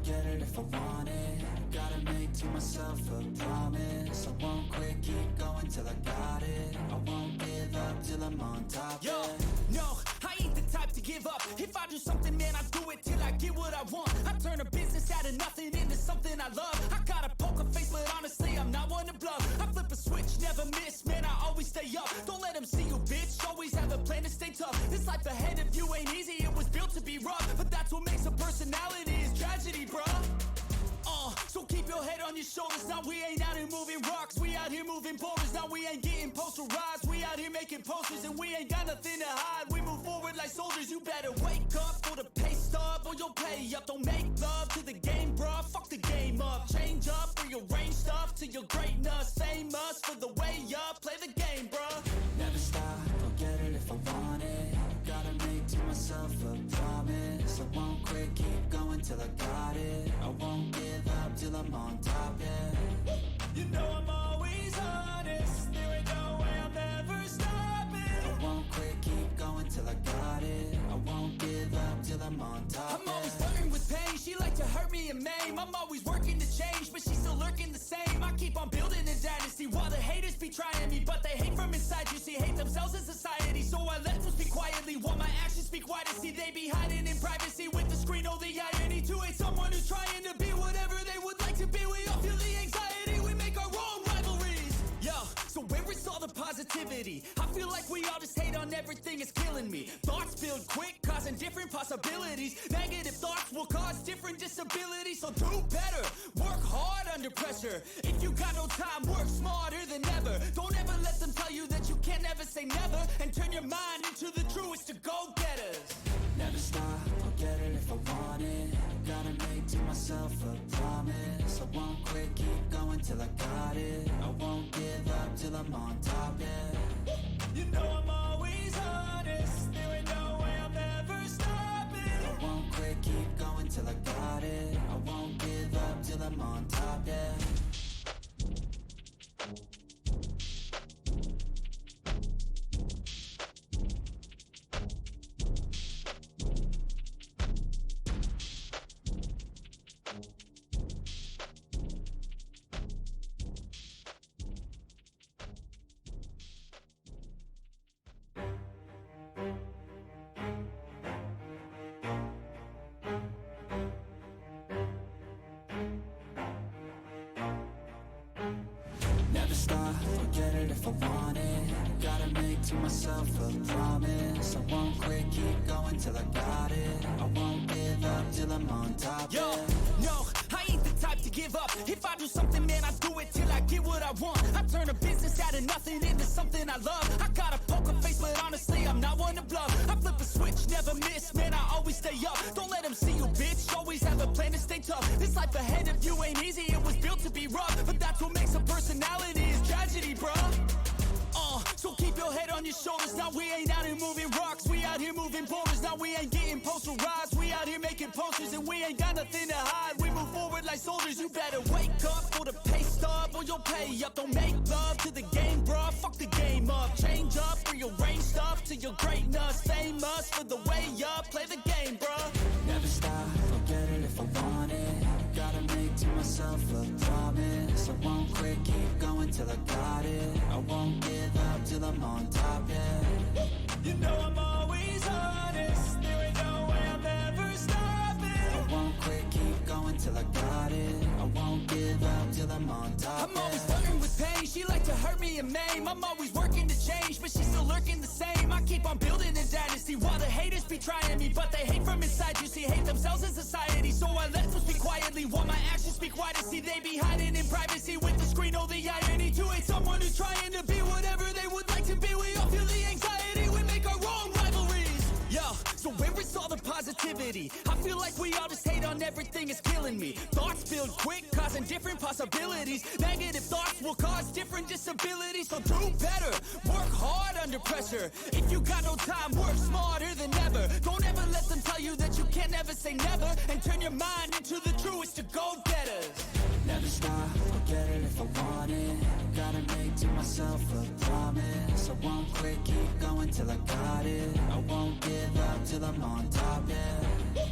forget it if I want it. Gotta make to myself a promise. I won't quit, keep going till I got it. I won't give up till I'm on top. Yo, no, I ain't the type to give up. If I do something, man, I do it till I get what I want. I turn a business out of nothing into something I love. I got a poker face, but honestly, I'm not one to bluff. I flip a switch, never miss, man, I always stay up. Don't let them see you, bitch, always have a plan to stay tough. This life ahead of you ain't easy, it was built to be rough. But that's what makes a personality, is tragedy, bruh. So keep your head on your shoulders. Now we ain't out here moving rocks, we out here moving boulders. Now we ain't getting posterized, we out here making posters. And we ain't got nothing to hide, we move forward like soldiers. You better wake up for the pay stub, or you'll pay up. Don't make love to the game, bruh, fuck the game up. Change up, rearrange stuff to your greatness. Famous for the way up, play the game, bruh. Never stop, forget it if I want it. Gotta make to myself a promise. I won't quit, keep going till I got it. I won't give up till I'm on top, yeah. You know I'm always honest, there ain't no way I'm ever stopping. I won't quit, keep going till I got it. I won't give up till I'm on top, I'm always flirting with pain, she like to hurt me and maim. I'm always working to change, but she's still lurking the same. I keep on building a dynasty while the haters be trying me. But they hate from inside, you see, hate themselves in society. So I let them speak quietly while my actions speak wider. See, they be hiding in privacy with the screen. Oh, the irony to hate someone who's trying to be whatever they would like to be. We all feel the anxiety, we make our own rivalries. Yo, so where is all the positivity? I feel like we all just hate on everything, it's killing me. Thoughts build quick, causing different possibilities. Negative thoughts will cause different disabilities. So do better, work hard under pressure. If you got no time, work smarter than ever. Don't ever let them tell you that you can't never say never. And turn your mind into the truest of go-getters. Never stop, forget it if I want it. Gotta make to myself a promise. I won't quit, keep going till I got it. I won't give up till I'm on top, yeah. You know I'm always honest, there ain't no way I'm ever stopping. I won't quit, keep going till I got it. I won't give up till I'm on top, yeah. Never stop, forget it if I want it. Gotta make to myself a promise. I won't quit, keep going till I got it. I won't give up till I'm on top, Yo, yeah. no, I ain't the type to give up. If I do something, man, I do it till I get what I want. I turn a business out of nothing into something I love. I got a poker face, but honestly, I'm not one to bluff. I flip a switch, never miss, man, I always stay up. Don't let them see you, bitch, always have a plan to stay tough. This life ahead of you ain't easy, it was built to be rough. But that's what makes a personality, is tragedy, bruh. So keep your head on your shoulders. Now we ain't out here moving rocks, we out here moving boulders. Now we ain't getting posterized, we out here making posters. And we ain't got nothing to hide, we move forward like soldiers. You better wake up for the pay stub, or you'll pay up. Don't make love to the game, bruh, fuck the game up. Change up, rearrange stuff to your greatness. Famous for the way up, play the game, bruh. Never stop, forget it if I want it. Gotta make to myself a promise. I won't quit, keep going till I got it. I won't give up till I'm on top, yeah. You know I'm always honest, there ain't no way I'm ever stopping. I won't quit, keep going till I got it. I won't give up till I'm on top, I'm always yeah. flirting with pain, she like to hurt me and maim. I'm always working to change, but she's still lurking the same. I keep on building a dynasty while the haters be trying me. But they hate from inside, you see, hate themselves in society. So I let them speak quietly while my actions speak wider. See, they be hiding in privacy with the screen. Oh, the irony to hate someone who's trying to be whatever they would like to be. We all feel the anxiety, we make our own rivalries. Yo, so where is all the positivity? I feel like we all just hate on everything, it's killing me. Thoughts build quick, causing different possibilities. Negative thoughts will cause different disabilities. So do better, work hard under pressure. If you got no time, work smarter than ever. Don't ever let them tell you that you can't never say never. And turn your mind into the truest of go-getters. Never stop, forget it if I want it. Gotta make to myself a promise. I won't quit, keep going till I got it. I won't give up till I'm on top, yeah.